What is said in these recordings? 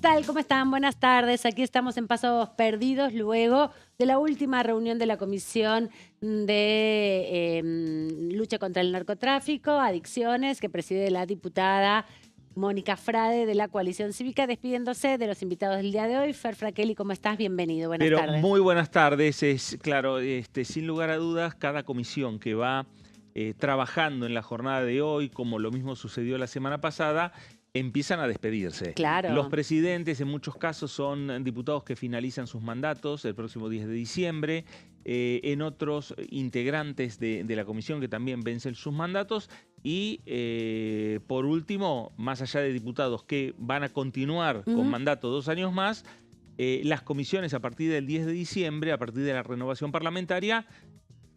tal? ¿Cómo están? Buenas tardes. Aquí estamos en Pasos Perdidos luego de la última reunión de la Comisión de Lucha contra el Narcotráfico, Adicciones, que preside la diputada Mónica Frade de la Coalición Cívica, despidiéndose de los invitados del día de hoy. Fer Fraquelli, ¿cómo estás? Bienvenido. Buenas Pero tardes. muy buenas tardes. Es claro, sin lugar a dudas, cada comisión que va trabajando en la jornada de hoy, como lo mismo sucedió la semana pasada, empiezan a despedirse. Claro. Los presidentes en muchos casos son diputados que finalizan sus mandatos el próximo 10 de diciembre, en otros integrantes de la comisión que también vencen sus mandatos y por último, más allá de diputados que van a continuar con mandato 2 años más, las comisiones a partir del 10 de diciembre, a partir de la renovación parlamentaria,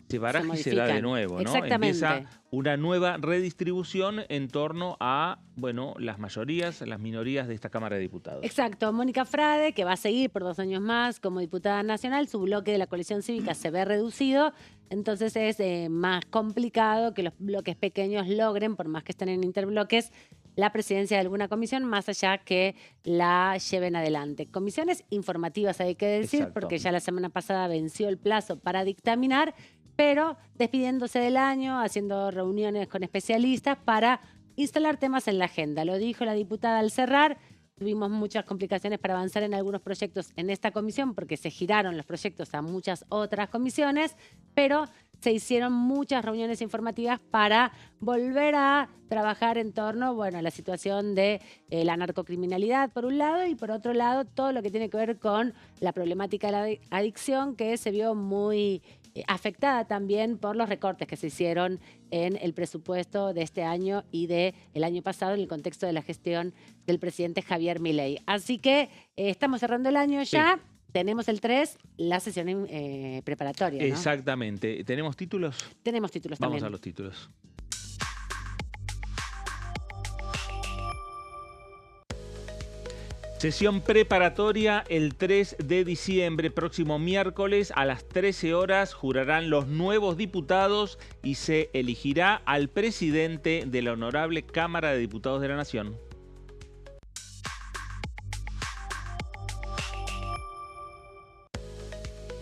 se baraja y se da de nuevo, ¿no? Exactamente. Empieza una nueva redistribución en torno a, bueno, las mayorías, las minorías de esta Cámara de Diputados. Exacto. Mónica Frade, que va a seguir por 2 años más como diputada nacional, su bloque de la coalición cívica se ve reducido, entonces es más complicado que los bloques pequeños logren, por más que estén en interbloques, la presidencia de alguna comisión, más allá que la lleven adelante. Comisiones informativas, hay que decir, Exacto. porque ya la semana pasada venció el plazo para dictaminar, pero despidiéndose del año, haciendo reuniones con especialistas para instalar temas en la agenda. Lo dijo la diputada al cerrar. Tuvimos muchas complicaciones para avanzar en algunos proyectos en esta comisión porque se giraron los proyectos a muchas otras comisiones, pero se hicieron muchas reuniones informativas para volver a trabajar en torno, bueno, a la situación de la narcocriminalidad por un lado y por otro lado todo lo que tiene que ver con la problemática de la adicción, que se vio muy afectada también por los recortes que se hicieron en el presupuesto de este año y del año pasado en el contexto de la gestión del presidente Javier Milei. Así que estamos cerrando el año ya. Sí. Tenemos el 3, la sesión preparatoria, ¿no? Exactamente. ¿Tenemos títulos? Tenemos títulos también. Vamos a los títulos. Sesión preparatoria el 3 de diciembre, próximo miércoles a las 13 horas, jurarán los nuevos diputados y se elegirá al presidente de la Honorable Cámara de Diputados de la Nación.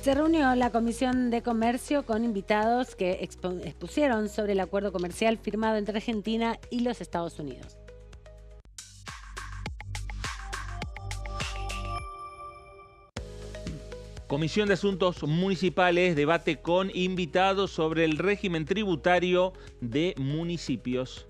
Se reunió la Comisión de Comercio con invitados que expusieron sobre el acuerdo comercial firmado entre Argentina y los Estados Unidos. Comisión de Asuntos Municipales debate con invitados sobre el régimen tributario de municipios.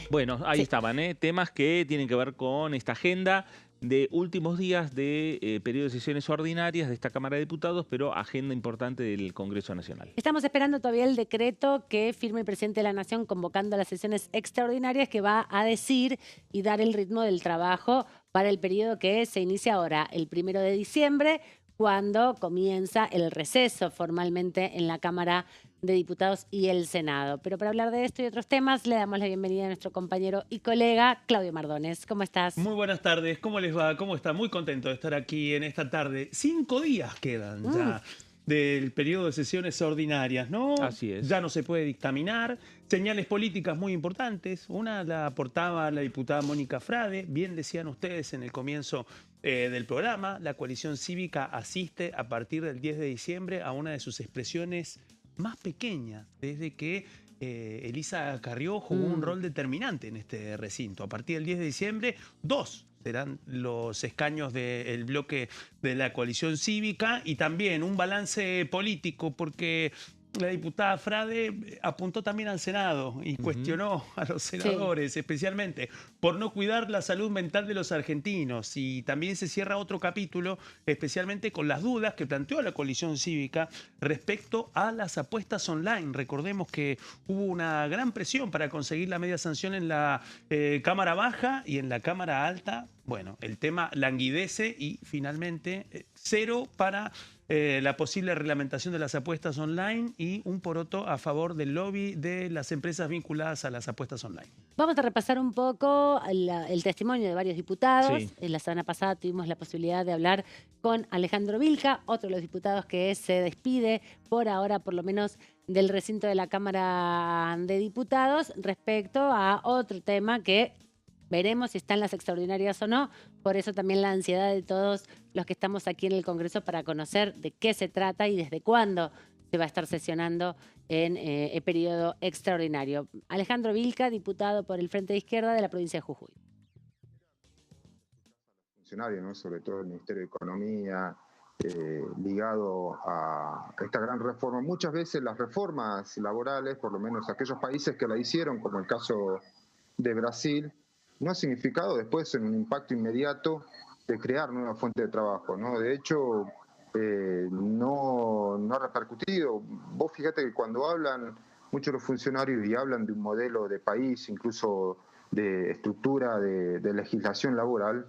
Bueno, ahí estaban, temas que tienen que ver con esta agenda de últimos días de periodo de sesiones ordinarias de esta Cámara de Diputados, pero agenda importante del Congreso Nacional. Estamos esperando todavía el decreto que firme el presidente de la Nación convocando a las sesiones extraordinarias que va a decir y dar el ritmo del trabajo para el periodo que se inicia ahora, el 1 de diciembre, cuando comienza el receso formalmente en la Cámara de Diputados y el Senado. Pero para hablar de esto y otros temas, le damos la bienvenida a nuestro compañero y colega Claudio Mardones. ¿Cómo estás? Muy buenas tardes. ¿Cómo les va? ¿Cómo está? Muy contento de estar aquí en esta tarde. 5 días quedan ya del periodo de sesiones ordinarias, ¿no? Así es. Ya no se puede dictaminar. Señales políticas muy importantes. Una la aportaba la diputada Mónica Frade. Bien decían ustedes en el comienzo del programa. La coalición cívica asiste a partir del 10 de diciembre a una de sus expresiones más pequeñas desde que Elisa Carrió jugó un rol determinante en este recinto. A partir del 10 de diciembre, 2 serán los escaños del bloque de la coalición cívica y también un balance político porque la diputada Frade apuntó también al Senado y cuestionó a los senadores, especialmente por no cuidar la salud mental de los argentinos. Y también se cierra otro capítulo, especialmente con las dudas que planteó la coalición cívica respecto a las apuestas online. Recordemos que hubo una gran presión para conseguir la media sanción en la Cámara Baja y en la Cámara Alta. Bueno, el tema languidece y finalmente 0 para la posible reglamentación de las apuestas online y un poroto a favor del lobby de las empresas vinculadas a las apuestas online. Vamos a repasar un poco el testimonio de varios diputados. Sí. La semana pasada tuvimos la posibilidad de hablar con Alejandro Vilca, otro de los diputados que se despide por ahora, por lo menos, del recinto de la Cámara de Diputados, respecto a otro tema que Veremos si están las extraordinarias o no. Por eso también la ansiedad de todos los que estamos aquí en el Congreso para conocer de qué se trata y desde cuándo se va a estar sesionando en el periodo extraordinario. Alejandro Vilca, diputado por el Frente de Izquierda de la provincia de Jujuy. Funcionarios, ¿no? Sobre todo el Ministerio de Economía, ligado a esta gran reforma. Muchas veces las reformas laborales, por lo menos aquellos países que la hicieron, como el caso de Brasil, no ha significado después en un impacto inmediato de crear nuevas fuentes de trabajo, ¿no? De hecho, no ha repercutido. Vos fíjate que cuando hablan muchos los funcionarios y hablan de un modelo de país, incluso de estructura de legislación laboral,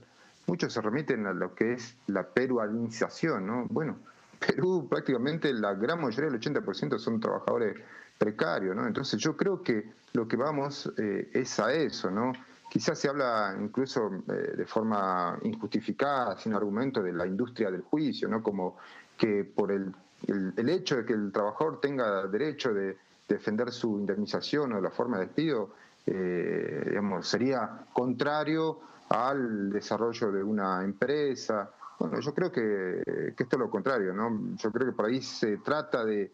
muchos se remiten a lo que es la peruanización, ¿no? Bueno, Perú prácticamente la gran mayoría, el 80% son trabajadores precarios, ¿no? Entonces yo creo que lo que vamos es a eso, ¿no? Quizás se habla incluso de forma injustificada, sin argumento, de la industria del juicio, ¿no? Como que por el hecho de que el trabajador tenga derecho de defender su indemnización o la forma de despido, digamos, sería contrario al desarrollo de una empresa. Bueno, yo creo que esto es lo contrario, ¿no? Yo creo que por ahí se trata de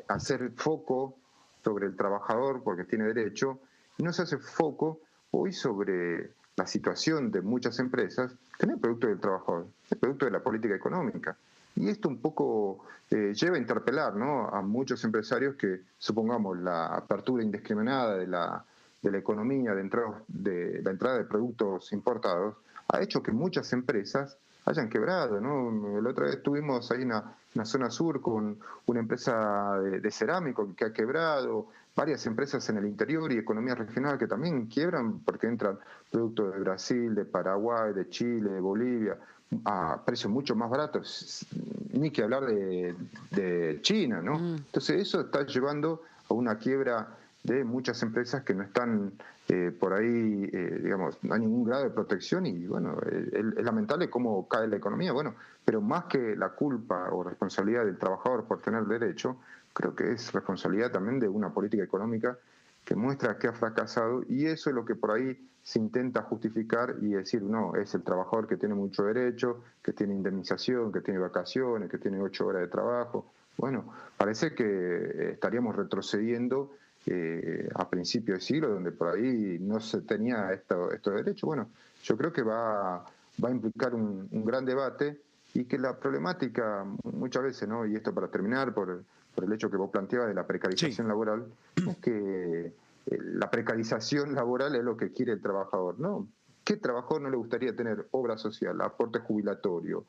hacer foco sobre el trabajador porque tiene derecho, y no se hace foco hoy sobre la situación de muchas empresas que no es producto del trabajador, es producto de la política económica. Y esto un poco lleva a interpelar, ¿no?, a muchos empresarios que, supongamos, la apertura indiscriminada de la economía, de la entrada de productos importados, ha hecho que muchas empresas hayan quebrado, ¿no? La otra vez tuvimos ahí una zona sur con una empresa de cerámico que ha quebrado, varias empresas en el interior y economía regional que también quiebran porque entran productos de Brasil, de Paraguay, de Chile, de Bolivia, a precios mucho más baratos, ni que hablar de China, ¿no? Entonces eso está llevando a una quiebra de muchas empresas que no están por ahí, digamos, no hay ningún grado de protección y bueno, es lamentable cómo cae la economía, bueno, pero más que la culpa o responsabilidad del trabajador por tener derecho, creo que es responsabilidad también de una política económica que muestra que ha fracasado y eso es lo que por ahí se intenta justificar y decir, no, es el trabajador que tiene mucho derecho, que tiene indemnización, que tiene vacaciones, que tiene 8 horas de trabajo. Bueno, parece que estaríamos retrocediendo a principios de siglo, donde por ahí no se tenía estos derechos. Bueno, yo creo que va a implicar un gran debate y que la problemática muchas veces, ¿no?, y esto para terminar, por el hecho que vos planteabas de la precarización laboral, es que la precarización laboral es lo que quiere el trabajador, ¿no? ¿Qué trabajador no le gustaría tener obra social, aporte jubilatorio,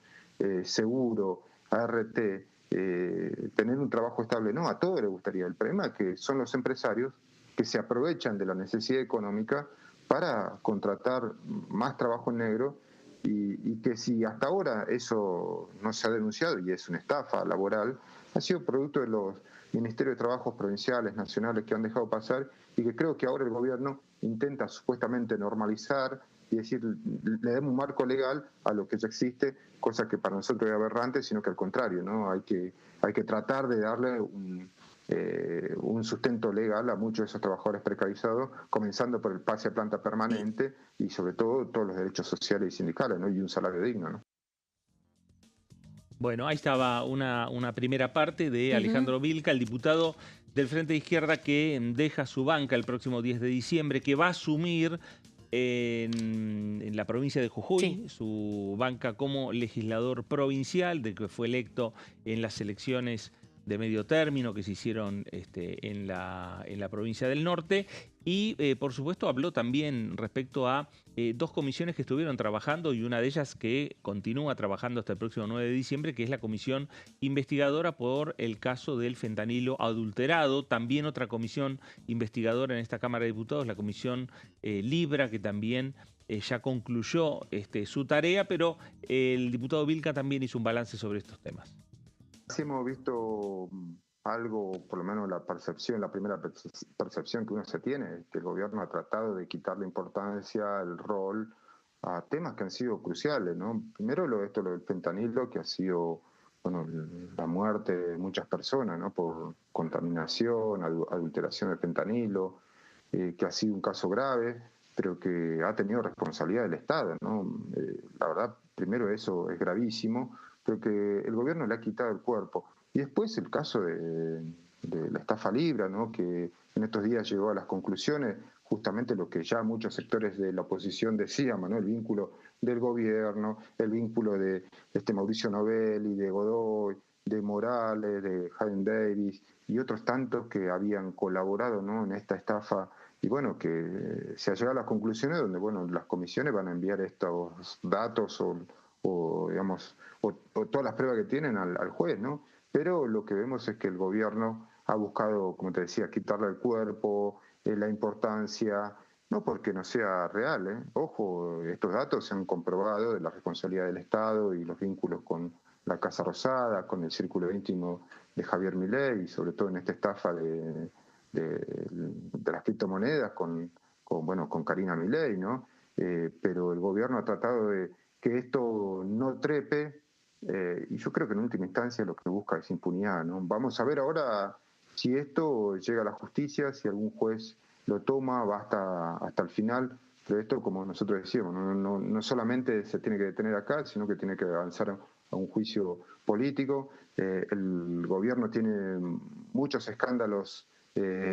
seguro, ART, tener un trabajo estable? No, a todos les gustaría. El problema es que son los empresarios que se aprovechan de la necesidad económica para contratar más trabajo en negro y que si hasta ahora eso no se ha denunciado y es una estafa laboral, ha sido producto de los ministerios de trabajos provinciales, nacionales que han dejado pasar y que creo que ahora el gobierno intenta supuestamente normalizar y decir, le damos un marco legal a lo que ya existe, cosa que para nosotros es aberrante, sino que al contrario, ¿no? Hay que tratar de darle un sustento legal a muchos de esos trabajadores precarizados, comenzando por el pase a planta permanente y sobre todo todos los derechos sociales y sindicales, ¿no?, y un salario digno, ¿no? Bueno, ahí estaba una primera parte de Alejandro Vilca, el diputado del Frente de Izquierda que deja su banca el próximo 10 de diciembre, que va a asumir en la provincia de Jujuy su banca como legislador provincial, del que fue electo en las elecciones de medio término que se hicieron en la provincia del norte. Y, por supuesto, habló también respecto a dos comisiones que estuvieron trabajando y una de ellas que continúa trabajando hasta el próximo 9 de diciembre, que es la comisión investigadora por el caso del fentanilo adulterado. También otra comisión investigadora en esta Cámara de Diputados, la comisión Libra, que también ya concluyó su tarea, pero el diputado Vilca también hizo un balance sobre estos temas. Sí hemos visto algo, por lo menos la primera percepción que uno se tiene, que el gobierno ha tratado de quitarle importancia, el rol a temas que han sido cruciales, ¿no? Primero lo del fentanilo, que ha sido, bueno, la muerte de muchas personas, ¿no?, por contaminación, adulteración de fentanilo, que ha sido un caso grave. pero que ha tenido responsabilidad del Estado, ¿no? La verdad, primero eso es gravísimo, pero que el gobierno le ha quitado el cuerpo. Y después el caso de la estafa Libra, ¿no? Que en estos días llegó a las conclusiones justamente lo que ya muchos sectores de la oposición decían, ¿no? El vínculo del gobierno, el vínculo de Mauricio Novelli, de Godoy, de Morales, de Jaime Davis y otros tantos que habían colaborado, ¿no? En esta estafa. Y bueno, que se ha llegado a las conclusiones donde, bueno, las comisiones van a enviar estos datos o digamos, o todas las pruebas que tienen al juez, ¿no? Pero lo que vemos es que el gobierno ha buscado, como te decía, quitarle el cuerpo, la importancia, no porque no sea real, ¿eh? Ojo, estos datos se han comprobado de la responsabilidad del Estado y los vínculos con la Casa Rosada, con el círculo íntimo de Javier Milei, y sobre todo en esta estafa de las criptomonedas con Karina Milei, ¿no? Pero el gobierno ha tratado de que esto no trepe, y yo creo que en última instancia lo que busca es impunidad, ¿no? Vamos a ver ahora si esto llega a la justicia, si algún juez lo toma, va hasta el final, pero esto, como nosotros decíamos, no solamente se tiene que detener acá, sino que tiene que avanzar a un juicio político. El gobierno tiene muchos escándalos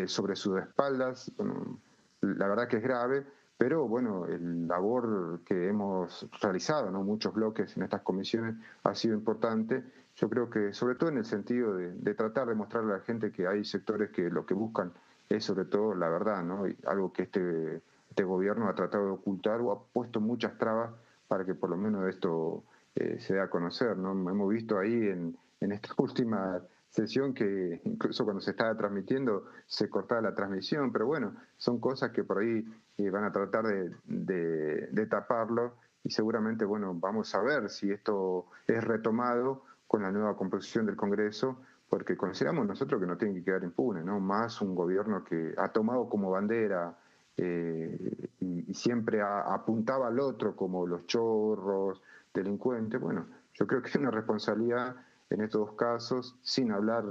sobre sus espaldas, bueno, la verdad que es grave, pero bueno, el labor que hemos realizado, ¿no? Muchos bloques en estas comisiones ha sido importante. Yo creo que sobre todo en el sentido de tratar de mostrarle a la gente que hay sectores que lo que buscan es sobre todo la verdad, ¿no? Y algo que este gobierno ha tratado de ocultar o ha puesto muchas trabas para que por lo menos esto se dé a conocer, ¿no? Hemos visto ahí en esta última sesión que incluso cuando se estaba transmitiendo se cortaba la transmisión, pero bueno, son cosas que por ahí van a tratar de taparlo y seguramente, bueno, vamos a ver si esto es retomado con la nueva composición del Congreso, porque consideramos nosotros que no tiene que quedar impune, ¿no? Más un gobierno que ha tomado como bandera y siempre apuntaba al otro como los chorros, delincuentes. Bueno, yo creo que es una responsabilidad en estos dos casos, sin hablar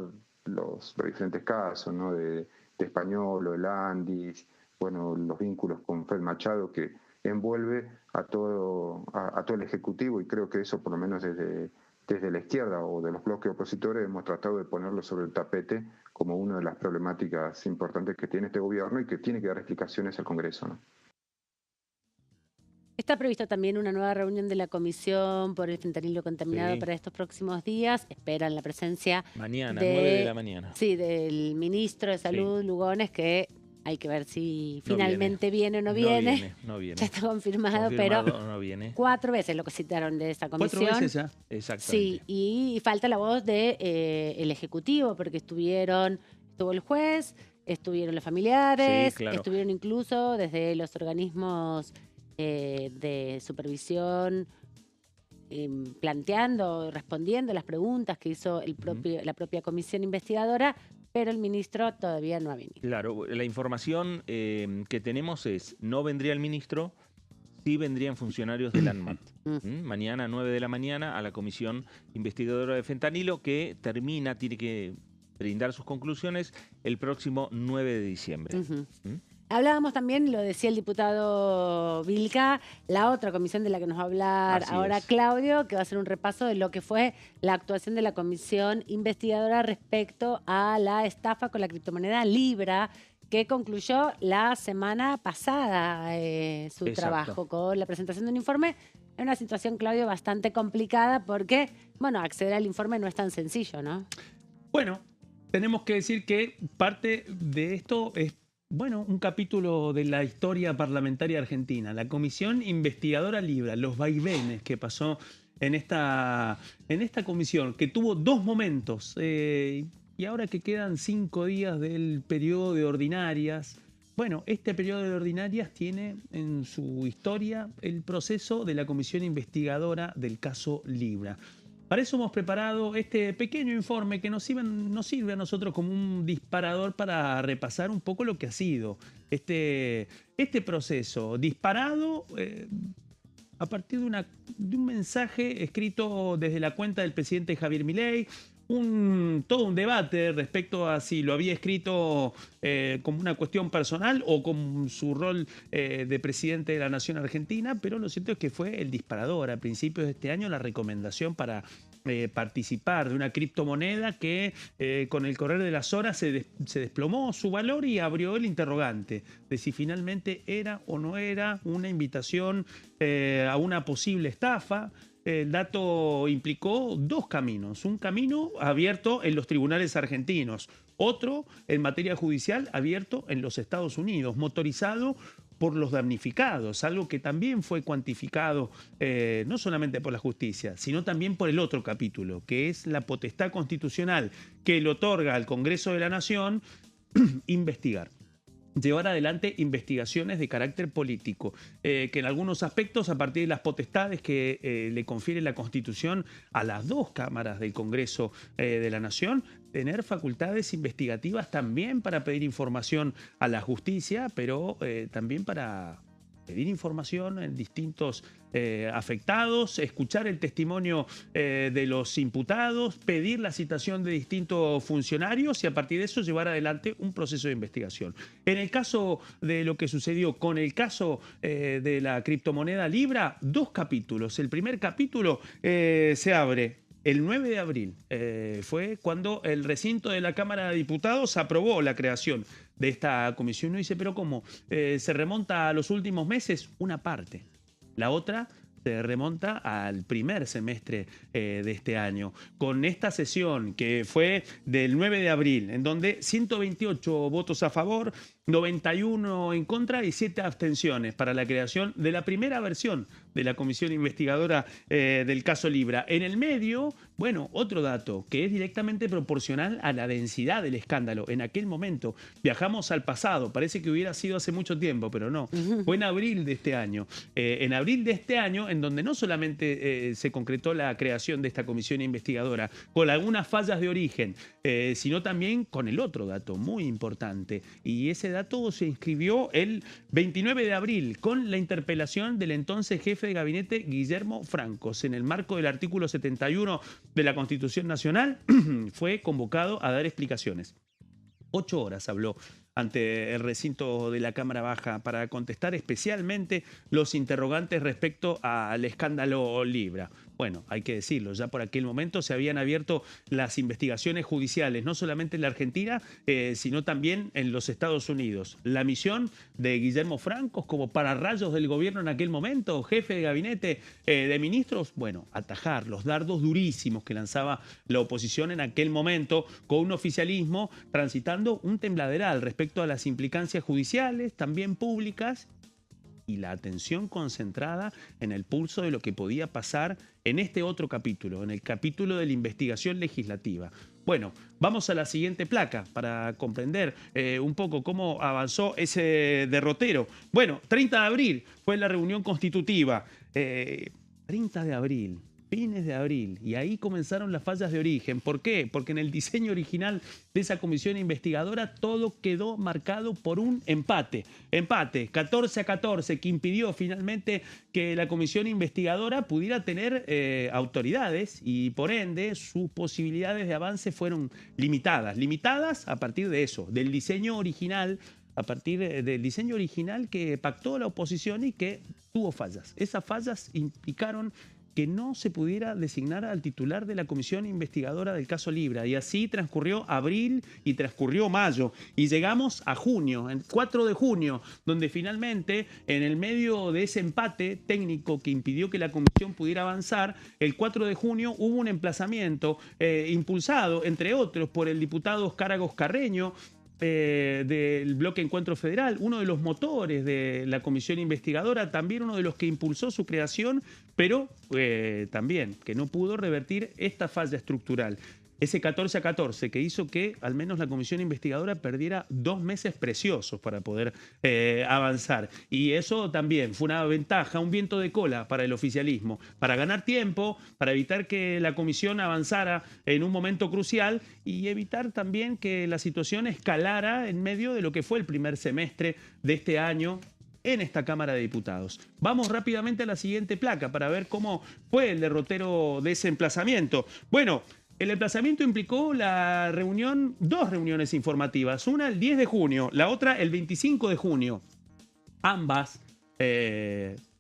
los diferentes casos, ¿no? De Español, el Andis, bueno, los vínculos con Fred Machado que envuelve a todo el Ejecutivo, y creo que eso por lo menos desde la izquierda o de los bloques opositores hemos tratado de ponerlo sobre el tapete como una de las problemáticas importantes que tiene este gobierno y que tiene que dar explicaciones al Congreso, ¿no? Está prevista también una nueva reunión de la Comisión por el Fentanilo Contaminado para estos próximos días. Esperan la presencia mañana, 9 de la mañana. Sí, del ministro de Salud, Lugones, que hay que ver si finalmente viene o no viene. No viene. Ya está confirmado, pero no viene. 4 veces lo que citaron de esta comisión. 4 veces ya. Exactamente. Sí, y falta la voz del el Ejecutivo, porque estuvo el juez, estuvieron los familiares, estuvieron incluso desde los organismos de supervisión planteando, respondiendo las preguntas que hizo la propia comisión investigadora, pero el ministro todavía no ha venido. Claro, la información que tenemos es, no vendría el ministro, sí vendrían funcionarios del ANMAT. Mañana, 9 de la mañana, a la comisión investigadora de fentanilo, que tiene que brindar sus conclusiones el próximo 9 de diciembre. Hablábamos también, lo decía el diputado Vilca, la otra comisión de la que nos va a hablar ahora Claudio, que va a hacer un repaso de lo que fue la actuación de la comisión investigadora respecto a la estafa con la criptomoneda Libra, que concluyó la semana pasada su trabajo con la presentación de un informe. En una situación, Claudio, bastante complicada porque, bueno, acceder al informe no es tan sencillo, ¿no? Bueno, tenemos que decir que parte de esto es, bueno, un capítulo de la historia parlamentaria argentina. La Comisión Investigadora Libra, los vaivenes que pasó en esta comisión, que tuvo 2 momentos, y ahora que quedan 5 días del periodo de ordinarias, bueno, este periodo de ordinarias tiene en su historia el proceso de la Comisión Investigadora del caso Libra. Para eso hemos preparado este pequeño informe que nos sirve a nosotros como un disparador para repasar un poco lo que ha sido este proceso disparado a partir de un mensaje escrito desde la cuenta del presidente Javier Milei, todo un debate respecto a si lo había escrito como una cuestión personal o con su rol de presidente de la Nación Argentina, pero lo cierto es que fue el disparador a principios de este año, la recomendación para participar de una criptomoneda que con el correr de las horas se desplomó su valor y abrió el interrogante de si finalmente era o no era una invitación a una posible estafa. El dato implicó dos caminos, un camino abierto en los tribunales argentinos, otro en materia judicial abierto en los Estados Unidos, motorizado por los damnificados, algo que también fue cuantificado no solamente por la justicia, sino también por el otro capítulo, que es la potestad constitucional que le otorga al Congreso de la Nación investigar. Llevar adelante investigaciones de carácter político, que en algunos aspectos, a partir de las potestades que le confiere la Constitución a las dos cámaras del Congreso de la Nación, tener facultades investigativas también para pedir información a la justicia, pero también para pedir información en distintos afectados, escuchar el testimonio de los imputados, pedir la citación de distintos funcionarios y a partir de eso llevar adelante un proceso de investigación. En el caso de lo que sucedió con el caso de la criptomoneda Libra, dos capítulos. El primer capítulo se abre el 9 de abril, fue cuando el recinto de la Cámara de Diputados aprobó la creación de esta comisión. Uno dice, pero ¿cómo? ¿Se remonta a los últimos meses? Una parte. La otra se remonta al primer semestre de este año, con esta sesión que fue del 9 de abril, en donde 128 votos a favor, 91 en contra y 7 abstenciones para la creación de la primera versión de la comisión investigadora del caso Libra. En el medio, bueno, otro dato que es directamente proporcional a la densidad del escándalo. En aquel momento viajamos al pasado, parece que hubiera sido hace mucho tiempo, pero no. Fue en abril de este año. En abril de este año, en donde no solamente se concretó la creación de esta comisión investigadora con algunas fallas de origen, sino también con el otro dato muy importante. Y ese dato se inscribió el 29 de abril con la interpelación del entonces jefe de gabinete Guillermo Francos. En el marco del artículo 71 de la Constitución Nacional fue convocado a dar explicaciones. 8 horas habló ante el recinto de la Cámara Baja para contestar especialmente los interrogantes respecto al escándalo Libra. Bueno, hay que decirlo, ya por aquel momento se habían abierto las investigaciones judiciales, no solamente en la Argentina, sino también en los Estados Unidos. La misión de Guillermo Francos como pararrayos del gobierno en aquel momento, jefe de gabinete de ministros, bueno, atajar los dardos durísimos que lanzaba la oposición en aquel momento con un oficialismo transitando un tembladeral respecto a las implicancias judiciales, también públicas, y la atención concentrada en el pulso de lo que podía pasar en este otro capítulo, en el capítulo de la investigación legislativa. Bueno, vamos a la siguiente placa para comprender un poco cómo avanzó ese derrotero. Bueno, 30 de abril fue la reunión constitutiva. 30 de abril. Fines de abril, y ahí comenzaron las fallas de origen. ¿Por qué? Porque en el diseño original de esa comisión investigadora todo quedó marcado por un empate. Empate 14-14 que impidió finalmente que la comisión investigadora pudiera tener autoridades y por ende sus posibilidades de avance fueron limitadas. Limitadas a partir de eso, del diseño original, a partir del diseño original que pactó la oposición y que tuvo fallas. Esas fallas implicaron que no se pudiera designar al titular de la comisión investigadora del caso Libra. Y así transcurrió abril y transcurrió mayo. Y llegamos a junio, el 4 de junio, donde finalmente, en el medio de ese empate técnico que impidió que la comisión pudiera avanzar, el 4 de junio hubo un emplazamiento impulsado, entre otros, por el diputado Oscar Agos Carreño, del Bloque Encuentro Federal, uno de los motores de la comisión investigadora, también uno de los que impulsó su creación, pero también que no pudo revertir esta falla estructural. Ese 14-14 que hizo que al menos la comisión investigadora perdiera 2 meses preciosos para poder avanzar. Y eso también fue una ventaja, un viento de cola para el oficialismo, para ganar tiempo, para evitar que la comisión avanzara en un momento crucial y evitar también que la situación escalara en medio de lo que fue el primer semestre de este año en esta Cámara de Diputados. Vamos rápidamente a la siguiente placa para ver cómo fue el derrotero de ese emplazamiento. Bueno, El emplazamiento implicó dos reuniones informativas, una el 10 de junio, la otra el 25 de junio. Ambas,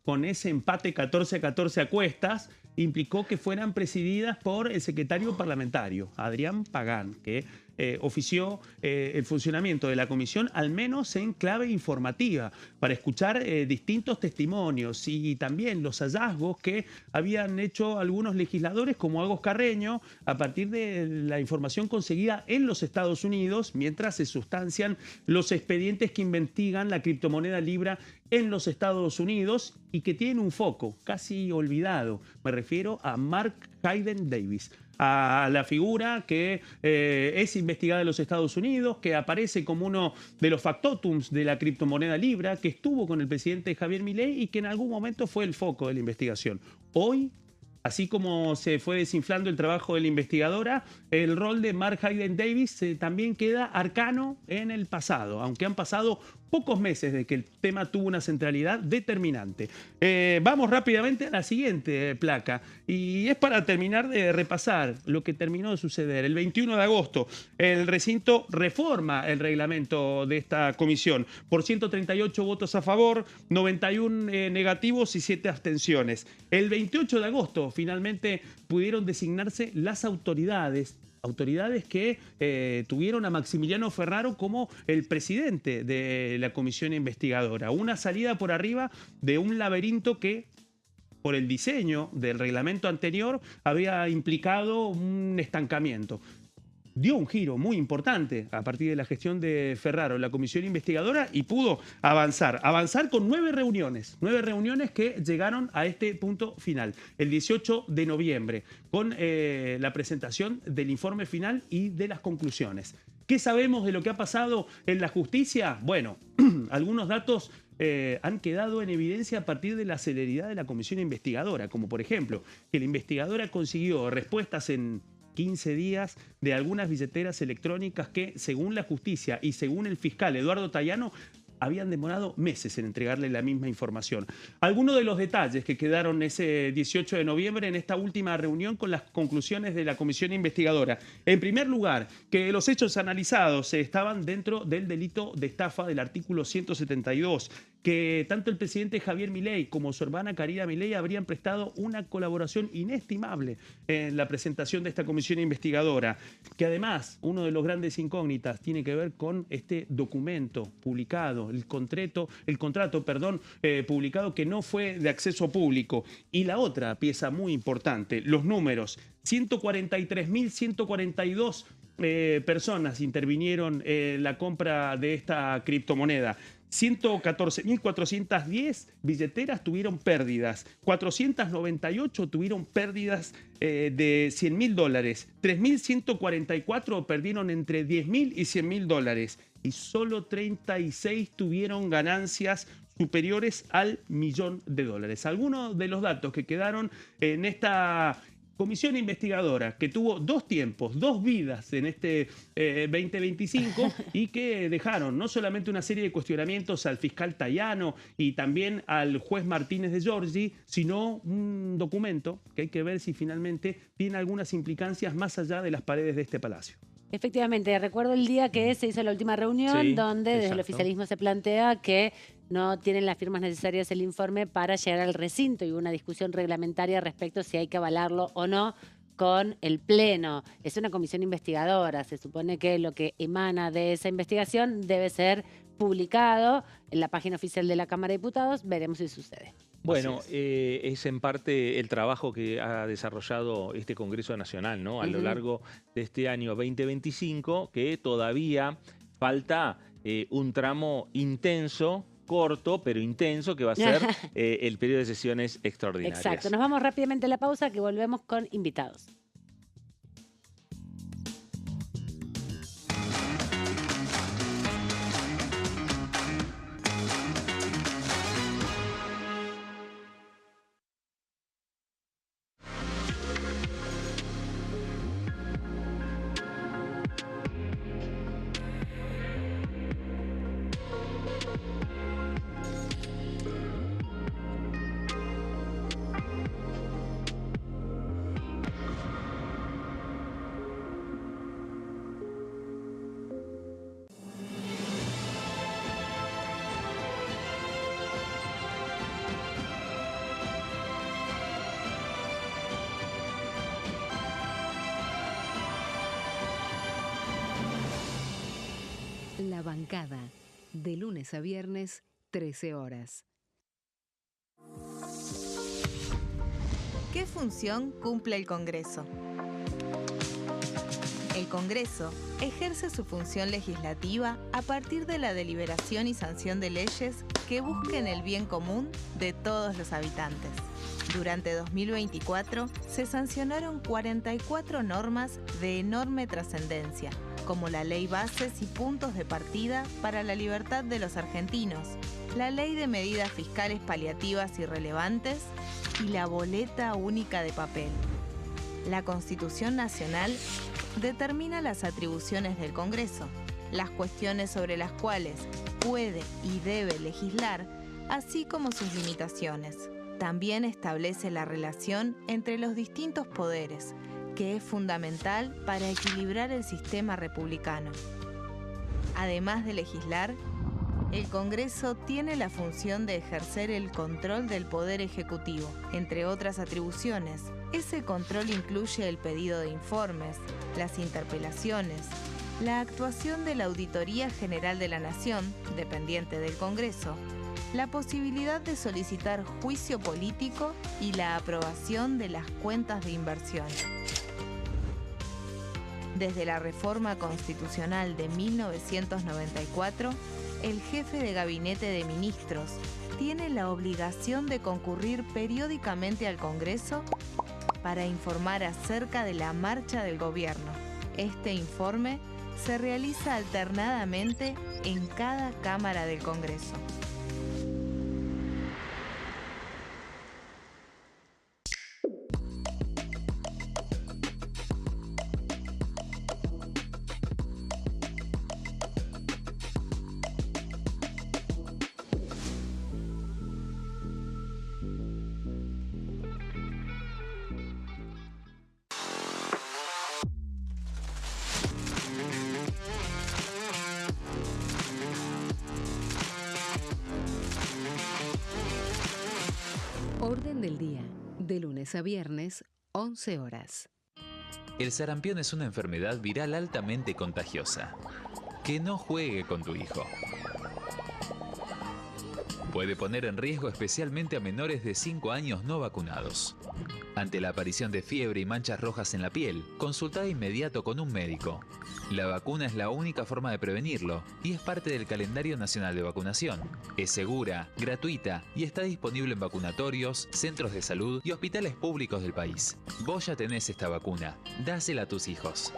con ese empate 14-14 a cuestas, implicó que fueran presididas por el secretario parlamentario, Adrián Pagán, que ofició el funcionamiento de la comisión, al menos en clave informativa, para escuchar distintos testimonios y también los hallazgos que habían hecho algunos legisladores, como Agos Carreño, a partir de la información conseguida en los Estados Unidos, mientras se sustancian los expedientes que investigan la criptomoneda Libra en los Estados Unidos y que tienen un foco casi olvidado. Me refiero a Mark Hayden Davis, a la figura que es investigada en los Estados Unidos, que aparece como uno de los factotums de la criptomoneda Libra, que estuvo con el presidente Javier Milei y que en algún momento fue el foco de la investigación. Hoy, así como se fue desinflando el trabajo de la investigadora, el rol de Mark Hayden Davis también queda arcano en el pasado, aunque han pasado pocos meses de que el tema tuvo una centralidad determinante. Vamos rápidamente a la siguiente placa, y es para terminar de repasar lo que terminó de suceder. El 21 de agosto, el recinto reforma el reglamento de esta comisión por 138 votos a favor, 91 negativos y 7 abstenciones. El 28 de agosto, finalmente pudieron designarse las autoridades que tuvieron a Maximiliano Ferraro como el presidente de la comisión investigadora. Una salida por arriba de un laberinto que, por el diseño del reglamento anterior, había implicado un estancamiento. Dio un giro muy importante a partir de la gestión de Ferraro en la comisión investigadora y pudo avanzar con 9 reuniones que llegaron a este punto final, el 18 de noviembre, con la presentación del informe final y de las conclusiones. ¿Qué sabemos de lo que ha pasado en la justicia? Bueno, algunos datos han quedado en evidencia a partir de la celeridad de la comisión investigadora, como por ejemplo que la investigadora consiguió respuestas en 15 días de algunas billeteras electrónicas que, según la justicia y según el fiscal Eduardo Tayano, habían demorado meses en entregarle la misma información. Algunos de los detalles que quedaron ese 18 de noviembre en esta última reunión con las conclusiones de la comisión investigadora. En primer lugar, que los hechos analizados estaban dentro del delito de estafa del artículo 172, que tanto el presidente Javier Milei como su hermana Karina Milei habrían prestado una colaboración inestimable en la presentación de esta comisión investigadora, que además, uno de los grandes incógnitas tiene que ver con este documento publicado, el contrato, publicado, que no fue de acceso público. Y la otra pieza muy importante, los números: 143.142 personas intervinieron en la compra de esta criptomoneda. 114.410 billeteras tuvieron pérdidas, 498 tuvieron pérdidas de $100.000, 3.144 perdieron entre $10.000 y $100.000 y solo 36 tuvieron ganancias superiores al $1.000.000. Algunos de los datos que quedaron en esta comisión investigadora, que tuvo 2 tiempos, 2 vidas en este 2025 y que dejaron no solamente una serie de cuestionamientos al fiscal Tayano y también al juez Martínez de Giorgi, sino un documento que hay que ver si finalmente tiene algunas implicancias más allá de las paredes de este palacio. Efectivamente, recuerdo el día que se hizo la última reunión, Sí, donde desde el exacto. oficialismo se plantea que no tienen las firmas necesarias el informe para llegar al recinto, y hubo una discusión reglamentaria respecto a si hay que avalarlo o no con el Pleno. Es una comisión investigadora, se supone que lo que emana de esa investigación debe ser publicado en la página oficial de la Cámara de Diputados. Veremos si sucede. Bueno, es en parte el trabajo que ha desarrollado este Congreso Nacional, ¿no? A lo largo de este año 2025, que todavía falta un tramo intenso, corto, pero intenso, que va a ser el periodo de sesiones extraordinarias. Exacto. Nos vamos rápidamente a la pausa, que volvemos con invitados. Bancada, de lunes a viernes, 13 horas. ¿Qué función cumple el Congreso? El Congreso ejerce su función legislativa a partir de la deliberación y sanción de leyes que busquen el bien común de todos los habitantes. Durante 2024 se sancionaron 44 normas de enorme trascendencia, como la Ley Bases y Puntos de Partida para la Libertad de los Argentinos, la Ley de Medidas Fiscales Paliativas y Relevantes y la Boleta Única de Papel. La Constitución Nacional determina las atribuciones del Congreso, las cuestiones sobre las cuales puede y debe legislar, así como sus limitaciones. También establece la relación entre los distintos poderes, que es fundamental para equilibrar el sistema republicano. Además de legislar, el Congreso tiene la función de ejercer el control del Poder Ejecutivo. Entre otras atribuciones, ese control incluye el pedido de informes, las interpelaciones, la actuación de la Auditoría General de la Nación, dependiente del Congreso, la posibilidad de solicitar juicio político y la aprobación de las cuentas de inversión. Desde la reforma constitucional de 1994, el jefe de gabinete de ministros tiene la obligación de concurrir periódicamente al Congreso para informar acerca de la marcha del gobierno. Este informe se realiza alternadamente en cada Cámara del Congreso. Orden del día, de lunes a viernes, 11 horas. El sarampión es una enfermedad viral altamente contagiosa. Que no juegue con tu hijo. Puede poner en riesgo especialmente a menores de 5 años no vacunados. Ante la aparición de fiebre y manchas rojas en la piel, consulta de inmediato con un médico. La vacuna es la única forma de prevenirlo y es parte del calendario nacional de vacunación. Es segura, gratuita y está disponible en vacunatorios, centros de salud y hospitales públicos del país. Vos ya tenés esta vacuna. Dásela a tus hijos.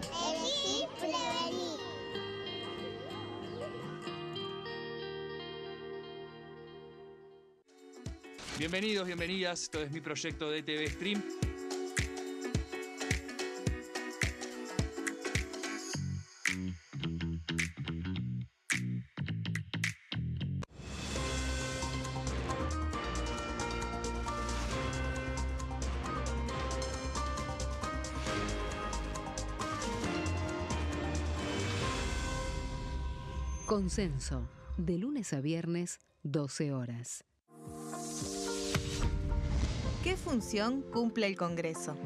Elegí prevenir. Bienvenidos, bienvenidas. Esto es mi proyecto de TV Stream. Consenso, de lunes a viernes, 12 horas. ¿Qué función cumple el Congreso?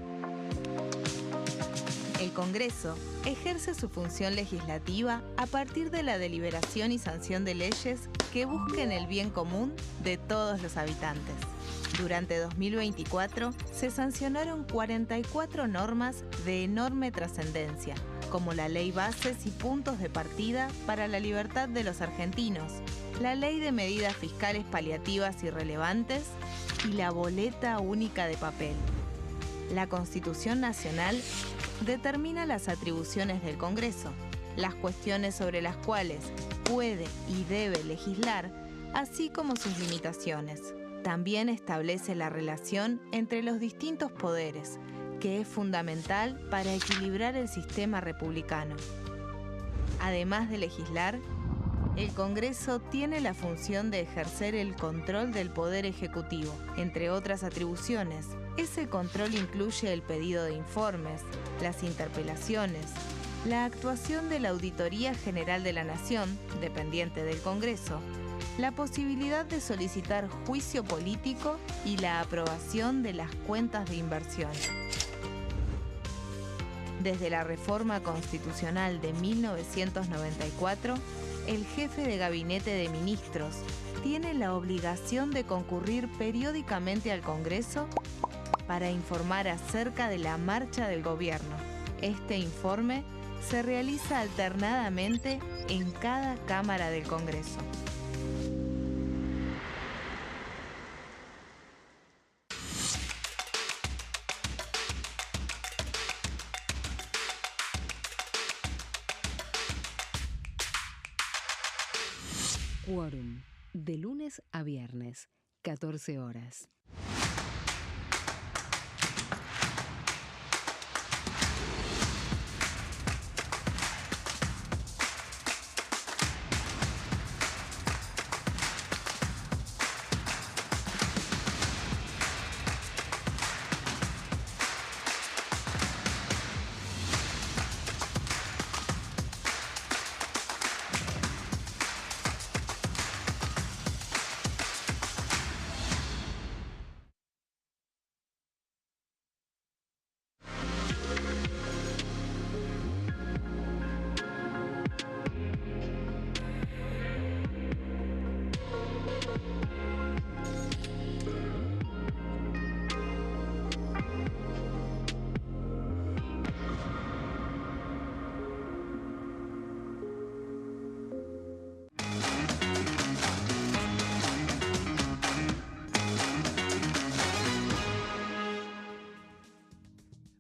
El Congreso ejerce su función legislativa a partir de la deliberación y sanción de leyes que busquen el bien común de todos los habitantes. Durante 2024 se sancionaron 44 normas de enorme trascendencia, como la Ley Bases y Puntos de Partida para la Libertad de los Argentinos, la Ley de Medidas Fiscales Paliativas y Relevantes y la Boleta Única de Papel. La Constitución Nacional determina las atribuciones del Congreso, las cuestiones sobre las cuales puede y debe legislar, así como sus limitaciones. También establece la relación entre los distintos poderes, que es fundamental para equilibrar el sistema republicano. Además de legislar, el Congreso tiene la función de ejercer el control del Poder Ejecutivo. Entre otras atribuciones, ese control incluye el pedido de informes, las interpelaciones, la actuación de la Auditoría General de la Nación, dependiente del Congreso, la posibilidad de solicitar juicio político y la aprobación de las cuentas de inversión. Desde la reforma constitucional de 1994, el jefe de gabinete de ministros tiene la obligación de concurrir periódicamente al Congreso para informar acerca de la marcha del gobierno. Este informe se realiza alternadamente en cada Cámara del Congreso. Quórum, de lunes a viernes, 14 horas.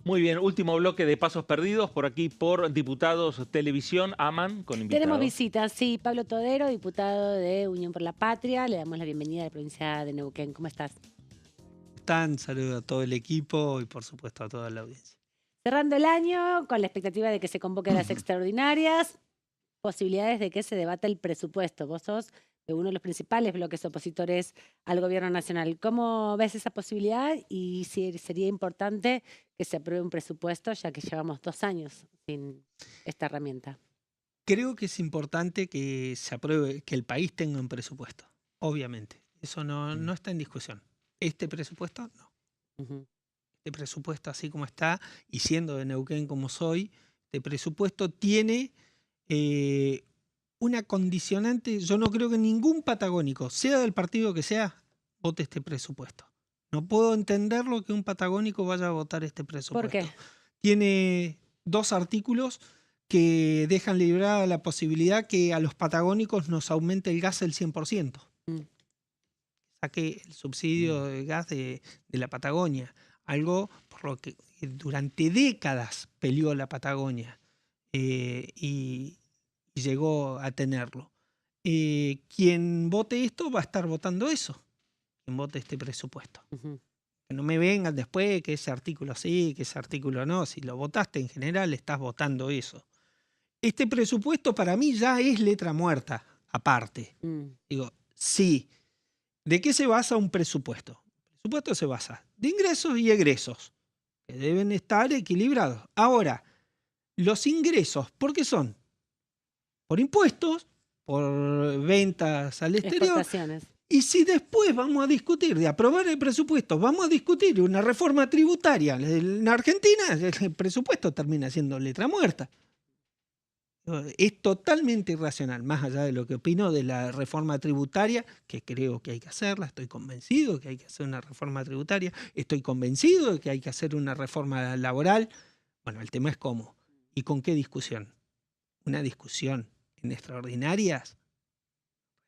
Muy bien, último bloque de Pasos Perdidos por aquí por Diputados Televisión. Aman con invitados. Tenemos visitas, sí. Pablo Todero, diputado de Unión por la Patria. Le damos la bienvenida a la provincia de Neuquén. ¿Cómo estás? Saludo a todo el equipo y por supuesto a toda la audiencia. Cerrando el año, con la expectativa de que se convoquen las extraordinarias, posibilidades de que se debata el presupuesto. Vos sos de uno de los principales bloques opositores al gobierno nacional. ¿Cómo ves esa posibilidad? Y si sería importante que se apruebe un presupuesto, ya que llevamos 2 años sin esta herramienta. Creo que es importante que se apruebe, que el país tenga un presupuesto, obviamente. Eso no está en discusión. Este presupuesto, no. Este presupuesto, así como está, y siendo de Neuquén como soy, este presupuesto tiene una condicionante. Yo no creo que ningún patagónico, sea del partido que sea, vote este presupuesto. No puedo entenderlo que un patagónico vaya a votar este presupuesto. ¿Por qué? Tiene 2 artículos que dejan librada la posibilidad que a los patagónicos nos aumente el gas el 100%. Saque el subsidio de gas de la Patagonia. Algo por lo que durante décadas peleó la Patagonia y llegó a tenerlo. Quien vote esto va a estar votando eso. Quien vote este presupuesto. Que no me vengan después que ese artículo sí, que ese artículo no. Si lo votaste en general, estás votando eso. Este presupuesto para mí ya es letra muerta, aparte. Digo, sí. ¿De qué se basa un presupuesto? El presupuesto se basa de ingresos y egresos, que deben estar equilibrados. Ahora, los ingresos, ¿por qué son? Por impuestos, por ventas al exterior. Y si después vamos a discutir de aprobar el presupuesto, vamos a discutir una reforma tributaria en Argentina, el presupuesto termina siendo letra muerta. Es totalmente irracional, más allá de lo que opino de la reforma tributaria, que creo que hay que hacerla, estoy convencido de que hay que hacer una reforma tributaria, estoy convencido de que hay que hacer una reforma laboral. Bueno, el tema es cómo y con qué discusión. Una discusión en extraordinarias